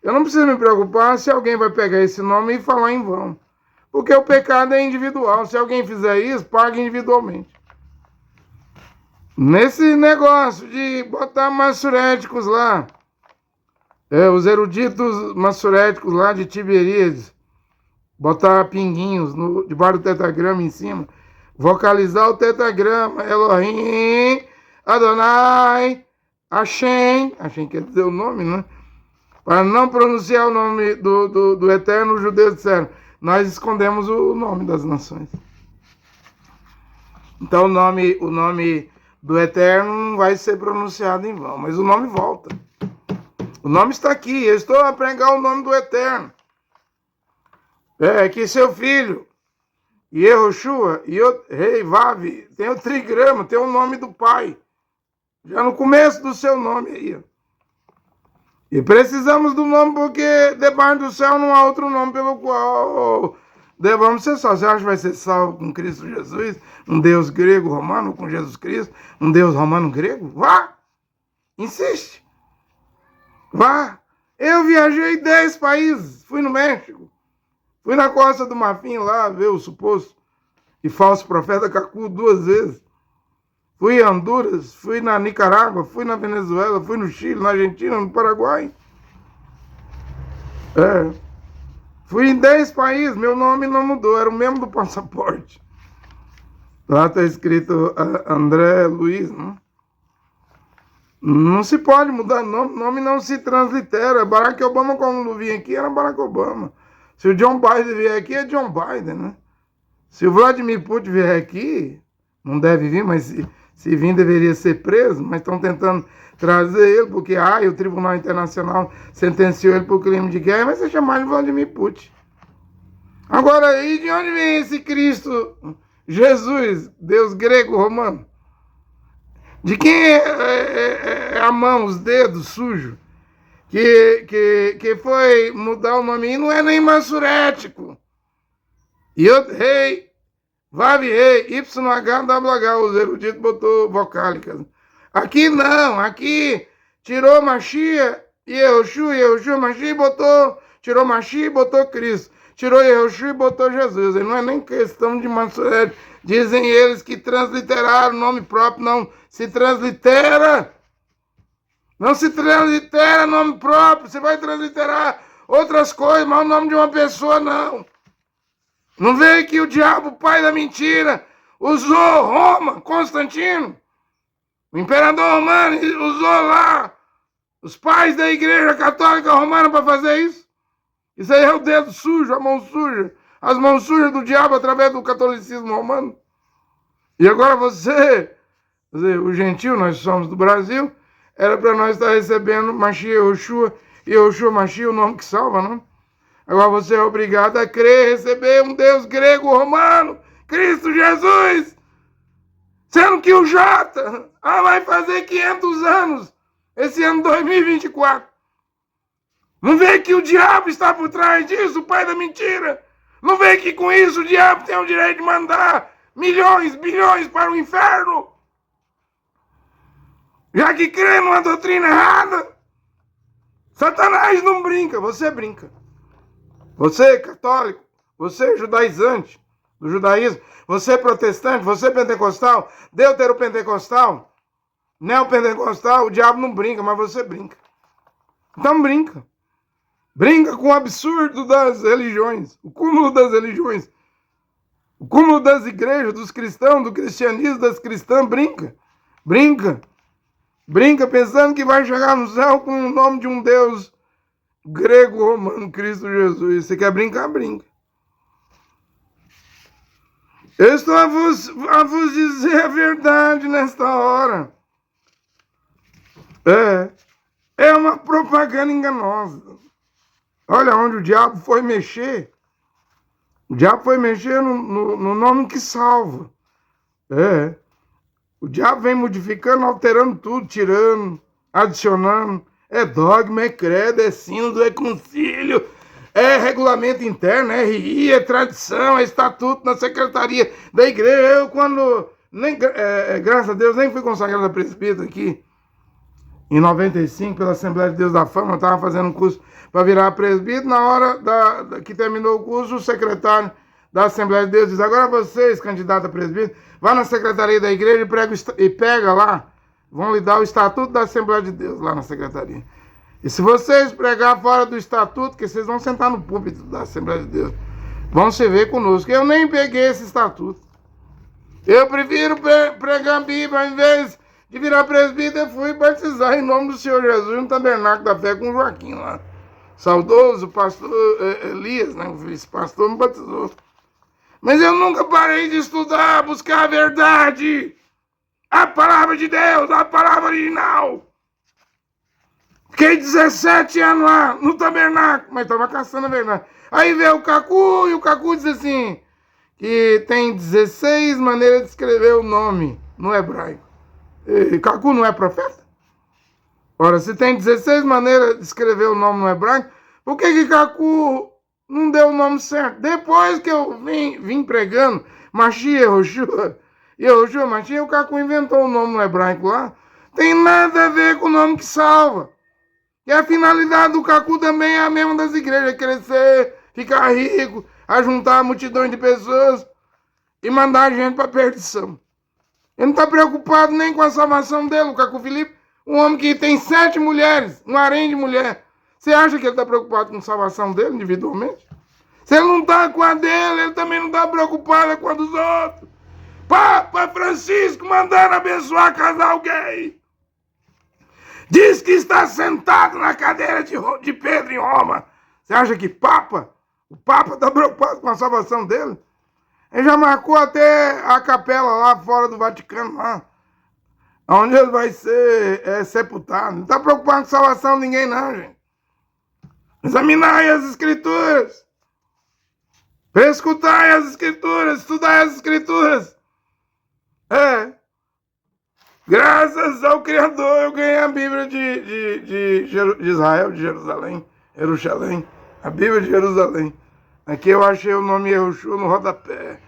eu não preciso me preocupar se alguém vai pegar esse nome e falar em vão. Porque o pecado é individual. Se alguém fizer isso, paga individualmente. Nesse negócio de botar massuréticos lá, os eruditos massuréticos lá de Tiberíades, botar pinguinhos debaixo do tetagrama em cima, vocalizar o tetagrama, Elohim, Adonai, Hashem quer dizer o nome, né? Para não pronunciar o nome do Eterno, os judeus disseram, nós escondemos o nome das nações. Então o nome do Eterno não vai ser pronunciado em vão, mas o nome volta. O nome está aqui, eu estou a pregar o nome do Eterno. Que seu filho, Yehoshua, Rei, Vav, tem o trigrama, tem o nome do Pai. Já no começo do seu nome aí. E precisamos do nome porque debaixo do céu não há outro nome pelo qual devamos ser salvos. Você acha que vai ser salvo com Cristo Jesus? Um Deus grego romano com Jesus Cristo? Um Deus romano grego? Vá! Insiste! Vá! Eu viajei 10 países. Fui no México. Fui na Costa do Marfim lá ver o suposto e falso profeta Cacu 2 vezes. Fui em Honduras, fui na Nicarágua, fui na Venezuela, fui no Chile, na Argentina, no Paraguai. Fui em 10 países, meu nome não mudou, era o mesmo do passaporte. Lá está escrito André Luiz, né? Não se pode mudar nome, nome não se translitera. Barack Obama, quando vinha aqui, era Barack Obama. Se o John Biden vier aqui, é John Biden, né? Se o Vladimir Putin vier aqui, não deve vir, mas se vir deveria ser preso, mas estão tentando trazer ele, porque o Tribunal Internacional sentenciou ele por crime de guerra, mas você chamar de Vladimir Putin. Agora, aí de onde vem esse Cristo, Jesus, Deus grego romano? De quem é a mão, os dedos sujos, que foi mudar o nome? E não é nem massurético. Yod, Rei, Vav, Rei, YHWH, os eruditos botou vocálicas. Aqui não, aqui tirou Machia, Yehoshua, Machia tirou Machia e botou Cristo. Tirou Yehoshua e botou Jesus. E não é nem questão de massurético. Dizem eles que transliteraram o nome próprio, não se translitera. Não se translitera nome próprio. Você vai transliterar outras coisas, mas o nome de uma pessoa não. Não veio que o diabo, o pai da mentira, usou Roma, Constantino. O imperador romano usou lá os pais da igreja católica romana para fazer isso. Isso aí é o dedo sujo, a mão suja. As mãos sujas do diabo através do catolicismo romano. E agora você, o gentil, nós somos do Brasil, era para nós estar recebendo Machia, Yehoshua, Machia, o nome que salva, não? Agora você é obrigado a crer, receber um Deus grego romano, Cristo Jesus. Sendo que o Jota vai fazer 500 anos esse ano 2024. Não vê que o diabo está por trás disso, o pai da mentira? Não vê que com isso o diabo tem o direito de mandar milhões, bilhões para o inferno? Já que crê numa doutrina errada? Satanás não brinca, você brinca. Você católico, você judaizante do judaísmo, você protestante, você pentecostal, deuteropentecostal, neopentecostal, o diabo não brinca, mas você brinca. Então brinca. Brinca com o absurdo das religiões, o cúmulo das religiões, o cúmulo das igrejas, dos cristãos, do cristianismo, das cristãs, brinca. Brinca. Brinca pensando que vai chegar no céu com o nome de um Deus grego, romano, Cristo Jesus. Você quer brincar? Brinca. Eu estou a vos dizer a verdade nesta hora. É uma propaganda enganosa. Olha onde o diabo foi mexer. O diabo foi mexer no nome que salva. O diabo vem modificando, alterando tudo, tirando, adicionando. É dogma, é credo, é sínodo, é concílio, é regulamento interno, é RI, é tradição, é estatuto na secretaria da igreja. Graças a Deus, nem fui consagrado a presbítero aqui. Em 95, pela Assembleia de Deus da Fama, eu estava fazendo um curso para virar presbítero. Na hora que terminou o curso, o secretário da Assembleia de Deus diz: agora vocês, candidato a presbítero, vá na secretaria da igreja e pega lá, vão lhe dar o estatuto da Assembleia de Deus lá na secretaria. E se vocês pregar fora do estatuto, que vocês vão sentar no púlpito da Assembleia de Deus, vão se ver conosco. Eu nem peguei esse estatuto. Eu prefiro pregar a Bíblia, ao invés de virar presbítero, eu fui batizar em nome do Senhor Jesus no Tabernáculo da Fé com o Joaquim lá. Saudoso pastor Elias, né, o vice-pastor, me batizou. Mas eu nunca parei de estudar, buscar a verdade, a palavra de Deus, a palavra original. Fiquei 17 anos lá no tabernáculo, mas estava caçando a verdade. Aí veio o Cacu, e o Cacu diz assim, que tem 16 maneiras de escrever o nome no hebraico. E Cacu não é profeta? Ora, se tem 16 maneiras de escrever o nome no hebraico, por que Cacu não deu o nome certo? Depois que eu vim pregando Mashiach, Yehoshua, Mashiach, o Cacu inventou o nome no hebraico lá. Tem nada a ver com o nome que salva. E a finalidade do Cacu também é a mesma das igrejas: crescer, ficar rico, ajuntar multidões de pessoas e mandar a gente para a perdição. Ele não está preocupado nem com a salvação dele, o Cacu Felipe, um homem que tem 7 mulheres, um harém de mulher. Você acha que ele está preocupado com a salvação dele individualmente? Se ele não está com a dele, ele também não está preocupado com a dos outros. Papa Francisco mandando abençoar casal gay. Diz que está sentado na cadeira de Pedro em Roma. Você acha que o Papa está preocupado com a salvação dele? Ele já marcou até a capela lá fora do Vaticano, lá, onde ele vai ser sepultado. Não está preocupado com a salvação de ninguém, não, gente. Examinai as Escrituras. Prescutai as Escrituras. Estudai as Escrituras. Graças ao Criador, eu ganhei a Bíblia de Israel, de Jerusalém. A Bíblia de Jerusalém. Aqui eu achei o nome Yehoshua no rodapé.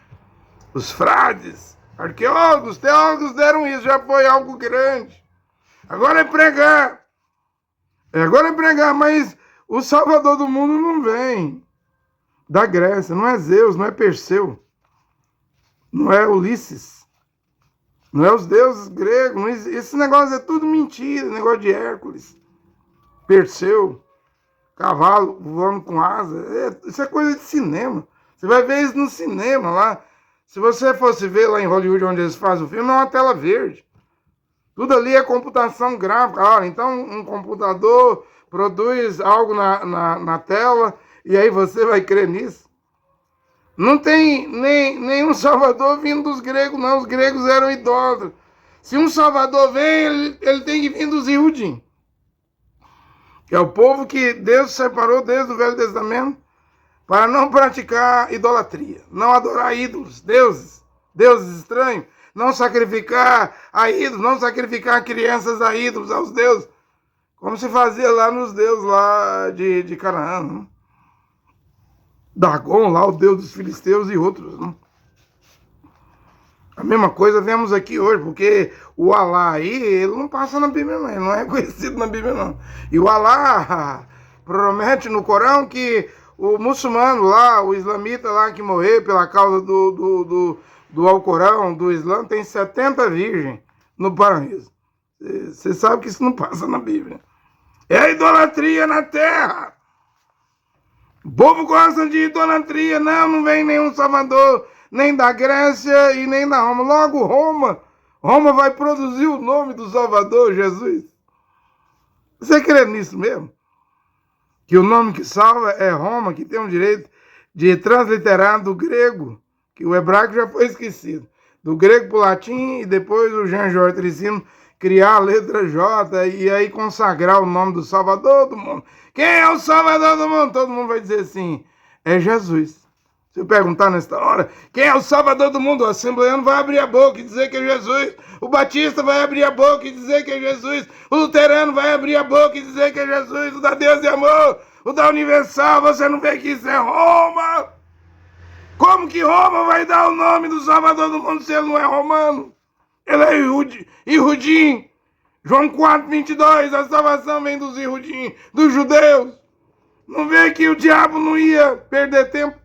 Os frades, arqueólogos, teólogos deram isso, já foi algo grande. Agora é pregar. Mas o Salvador do mundo não vem da Grécia, não é Zeus, não é Perseu, não é Ulisses, não é os deuses gregos. Esse negócio é tudo mentira, negócio de Hércules, Perseu, cavalo voando com asa. Isso é coisa de cinema. Você vai ver isso no cinema lá. Se você fosse ver lá em Hollywood, onde eles fazem o filme, é uma tela verde. Tudo ali é computação gráfica. Olha, então um computador produz algo na tela e aí você vai crer nisso. Não tem nenhum salvador vindo dos gregos, não. Os gregos eram idólatras. Se um salvador vem, ele tem que vir dos Yudim, que é o povo que Deus separou desde o Velho Testamento. para não praticar idolatria, não adorar ídolos, deuses estranhos, não sacrificar a ídolos, não sacrificar crianças a ídolos, aos deuses, como se fazia lá nos deuses lá de Canaã, né? Dagon, lá o deus dos filisteus e outros, né? A mesma coisa vemos aqui hoje, porque o Alá aí, ele não passa na Bíblia não, ele não é conhecido na Bíblia não. E o Alá promete no Corão que o muçulmano lá, o islamita lá que morreu pela causa do Alcorão, do Islã, tem 70 virgens no paraíso. Você sabe que isso não passa na Bíblia. É a idolatria na terra. O povo gosta de idolatria, não vem nenhum salvador, nem da Grécia e nem da Roma. Logo Roma vai produzir o nome do Salvador, Jesus. Você crê nisso mesmo? Que o nome que salva é Roma, que tem o direito de transliterar do grego, que o hebraico já foi esquecido, do grego para o latim, e depois o Jean-Georges Tricino criar a letra J e aí consagrar o nome do Salvador do mundo. Quem é o Salvador do mundo? Todo mundo vai dizer assim, é Jesus. Se eu perguntar nesta hora, quem é o Salvador do mundo? O assembleano vai abrir a boca e dizer que é Jesus. O batista vai abrir a boca e dizer que é Jesus. O luterano vai abrir a boca e dizer que é Jesus. O da Deus de Amor, o da Universal, você não vê que isso é Roma? Como que Roma vai dar o nome do Salvador do mundo se ele não é romano? Ele é Ihudim. João 4:22, a salvação vem dos Ihudim, dos judeus. Não vê que o diabo não ia perder tempo?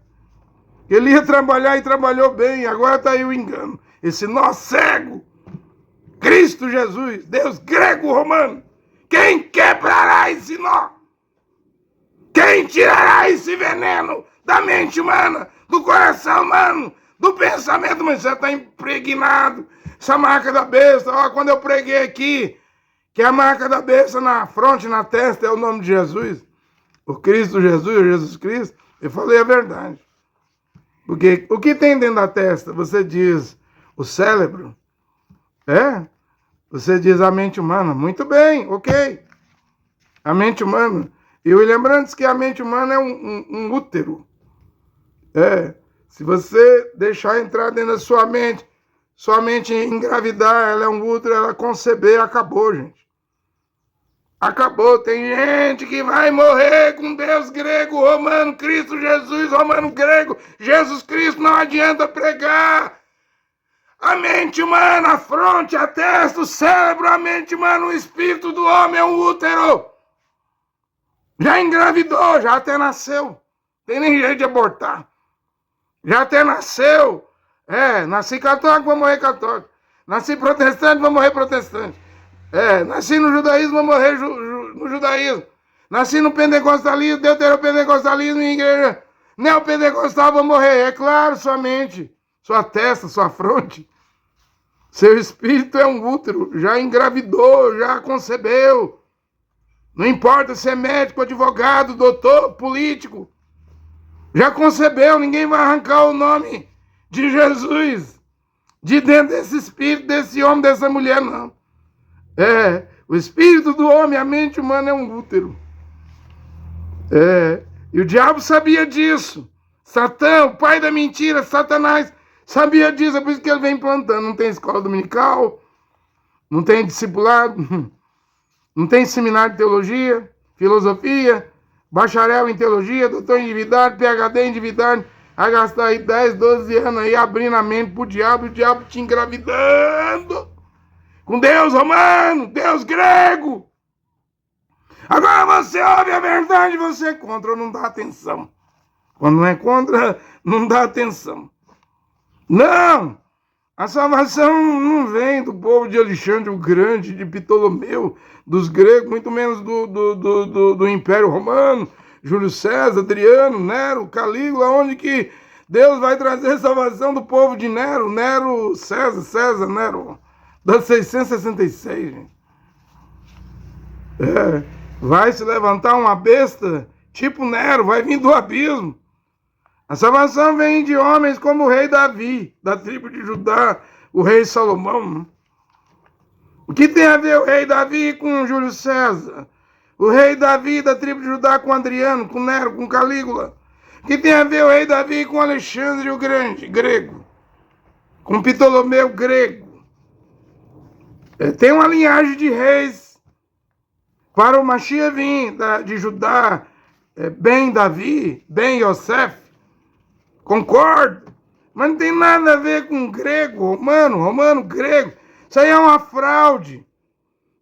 Ele ia trabalhar e trabalhou bem, agora está aí o engano. Esse nó cego, Cristo Jesus, Deus grego-romano, quem quebrará esse nó? Quem tirará esse veneno da mente humana, do coração humano, do pensamento humano? Você está impregnado. Essa marca da besta, ó, quando eu preguei aqui, que a marca da besta na fronte, na testa, é o nome de Jesus, o Cristo Jesus, o Jesus Cristo, eu falei a verdade. Porque o que tem dentro da testa? Você diz o cérebro, você diz a mente humana, muito bem, ok. A mente humana. E o William Brandt diz que a mente humana é um útero. Se você deixar entrar dentro da sua mente engravidar, ela é um útero, ela conceber, acabou, gente. Acabou, tem gente que vai morrer com Deus grego, romano, Cristo, Jesus, romano, grego, Jesus Cristo, não adianta pregar. A mente humana, a fronte, a testa, o cérebro, a mente humana, o espírito do homem é um útero. Já engravidou, já até nasceu, tem nem jeito de abortar. Já até nasceu, nasci católico, vou morrer católico. Nasci protestante, vou morrer protestante. Nasci no judaísmo, vou morrer no judaísmo. Nasci no pentecostalismo, deuteropentecostalismo em igreja neopentecostal, vou morrer. É claro, sua mente, sua testa, sua fronte. Seu espírito é um útero, já engravidou, já concebeu. Não importa se é médico, advogado, doutor, político. Já concebeu, ninguém vai arrancar o nome de Jesus de dentro desse espírito, desse homem, dessa mulher, não. O espírito do homem, a mente humana é um útero. E o diabo sabia disso. Satã, o pai da mentira, Satanás, sabia disso, é por isso que ele vem plantando. Não tem escola dominical, não tem discipulado, não tem seminário de teologia, filosofia, bacharel em teologia, doutor em divindade, PhD em divindade, a gastar aí 10, 12 anos aí abrindo a mente pro diabo, o diabo te engravidando. Com Deus romano, Deus grego. Agora você ouve a verdade, você é contra ou não dá atenção. Quando não é contra, não dá atenção. Não! A salvação não vem do povo de Alexandre o Grande, de Ptolomeu, dos gregos, muito menos do Império Romano, Júlio César, Adriano, Nero, Calígula, onde que Deus vai trazer salvação do povo de Nero, César, Nero. Da 666, gente. Vai se levantar uma besta, tipo Nero, vai vir do abismo. A salvação vem de homens como o rei Davi, da tribo de Judá, o rei Salomão. O que tem a ver o rei Davi com Júlio César? O rei Davi da tribo de Judá com Adriano, com Nero, com Calígula. O que tem a ver o rei Davi com Alexandre o Grande, grego? Com Ptolomeu, grego? Tem uma linhagem de reis para o Mashiach vir de Judá, bem Davi, bem Yosef. Concordo. Mas não tem nada a ver com grego, romano, grego. Isso aí é uma fraude.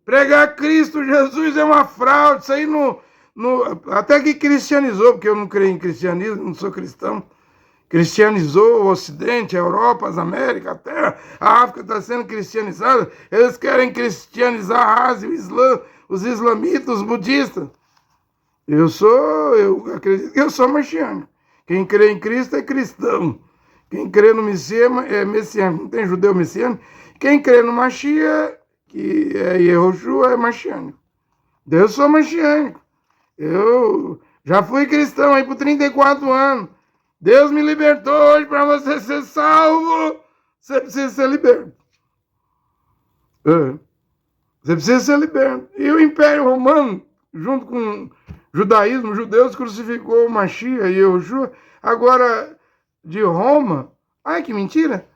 Pregar Cristo Jesus é uma fraude. Isso aí até que cristianizou, porque eu não creio em cristianismo, não sou cristão. Cristianizou o Ocidente, a Europa, as Américas, a Terra. A África está sendo cristianizada. Eles querem cristianizar a Ásia, o Islã, os islamitas, os budistas. Eu acredito que eu sou messiânico. Quem crê em Cristo é cristão. Quem crê no Messias é messiânico. Não tem judeu messiânico. Quem crê no Mashiach, que é Yehoshua, é messiânico. Eu sou messiânico. Eu já fui cristão aí por 34 anos. Deus me libertou hoje. Para você ser salvo, você precisa ser liberto. Você precisa ser liberto. E o Império Romano, junto com o judaísmo, os judeus crucificou o Mashiach e Yehoshua. Agora, de Roma, ai que mentira,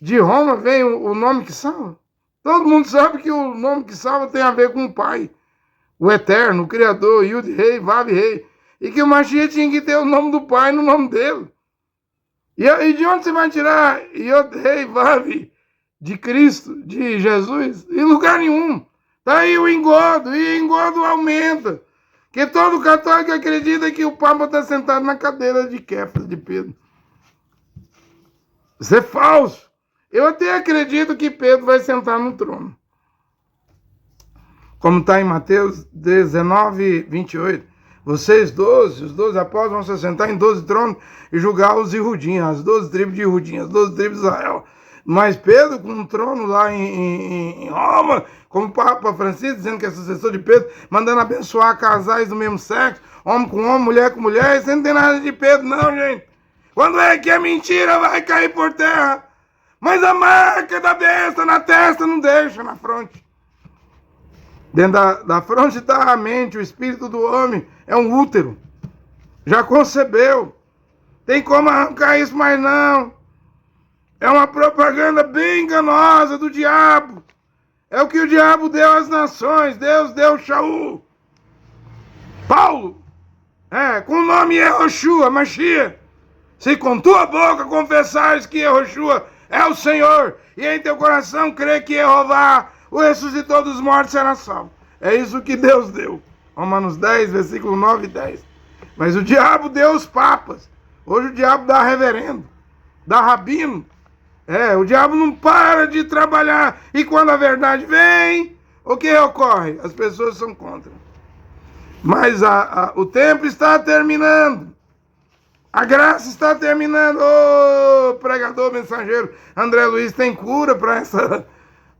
de Roma vem o nome que salva. Todo mundo sabe que o nome que salva tem a ver com o Pai, o Eterno, o Criador, Yud Rei, Vav Rei. E que o Mashiach tinha que ter o nome do Pai no nome dele. E de onde você vai tirar Yud Rei, Vav de Cristo, de Jesus? Em lugar nenhum. Tá aí o engodo, e o engodo aumenta. Porque todo católico acredita que o Papa está sentado na cadeira de Kéfas, de Pedro. Isso é falso. Eu até acredito que Pedro vai sentar no trono. Como está em Mateus 19, 28. Vocês 12, os 12 apóstolos vão se sentar em 12 tronos e julgar os Ihudim, as 12 tribos de Ihudim, as 12 tribos de Israel. Mas Pedro, com um trono lá em Roma, como o Papa Francisco, dizendo que é sucessor de Pedro, mandando abençoar casais do mesmo sexo, homem com homem, mulher com mulher, isso não tem nada de Pedro, não, gente. Quando é que a mentira vai cair por terra? Mas a marca da besta na testa não deixa, na fronte. Dentro da fronte está a mente, o espírito do homem, é um útero. Já concebeu. Tem como arrancar isso mais não. É uma propaganda bem enganosa do diabo. É o que o diabo deu às nações. Deus deu Shaul. Paulo. Com o nome Yehoshua, Mashiach. Se com tua boca confessares que Yehoshua é o Senhor, e em teu coração crer que Jeová o ressuscitou dos mortos, será salvo. É isso que Deus deu. Romanos 10, versículo 9 e 10. Mas o diabo deu os papas. Hoje o diabo dá reverendo, dá rabino. O diabo não para de trabalhar. E quando a verdade vem, o que ocorre? As pessoas são contra. Mas o tempo está terminando. A graça está terminando. Ô, pregador mensageiro André Luiz, tem cura para essa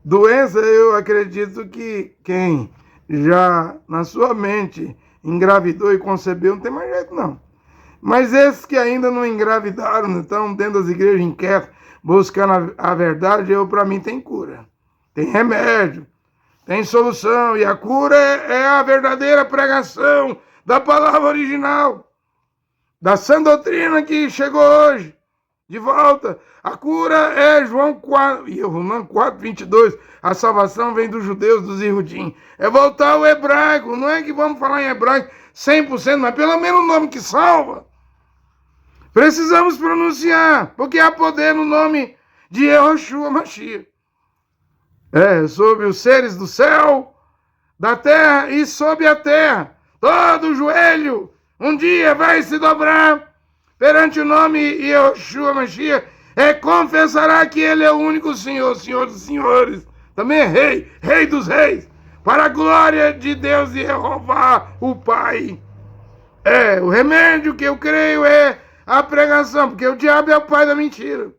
doença? Eu acredito que quem já na sua mente engravidou e concebeu não tem mais jeito não. Mas esses que ainda não engravidaram, estão dentro das igrejas inquietos, buscando a verdade, para mim tem cura. Tem remédio, tem solução. E a cura é a verdadeira pregação da palavra original, da sã doutrina que chegou hoje, de volta. A cura é João 4, e Romano 4, 22. A salvação vem dos judeus, dos Ihudim. É voltar ao hebraico. Não é que vamos falar em hebraico 100%, mas pelo menos o nome que salva. Precisamos pronunciar, porque há poder no nome de Yehoshua Mashiach. Sobre os seres do céu, da terra e sob a terra. Todo joelho um dia vai se dobrar perante o nome Yehoshua Mashiach, confessará que ele é o único Senhor, Senhor dos senhores, também é Rei, Rei dos reis, para a glória de Deus e Jeová, o Pai. O remédio que eu creio é a pregação, porque o diabo é o pai da mentira.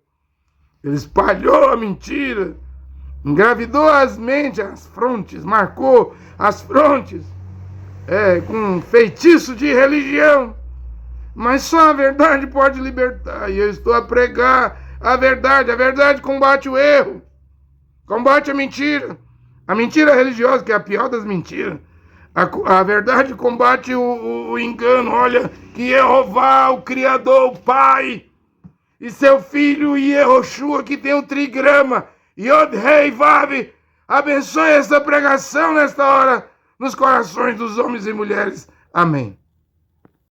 Ele espalhou a mentira, engravidou as mentes, as frontes, marcou as frontes, com um feitiço de religião. Mas só a verdade pode libertar. E eu estou a pregar a verdade. A verdade combate o erro, combate a mentira religiosa, que é a pior das mentiras. A verdade combate o engano. Olha, que Jeová, o Criador, o Pai, e seu Filho Yehoshua, que tem o trigrama, Yod Rei Vav, abençoe essa pregação nesta hora, nos corações dos homens e mulheres. Amém.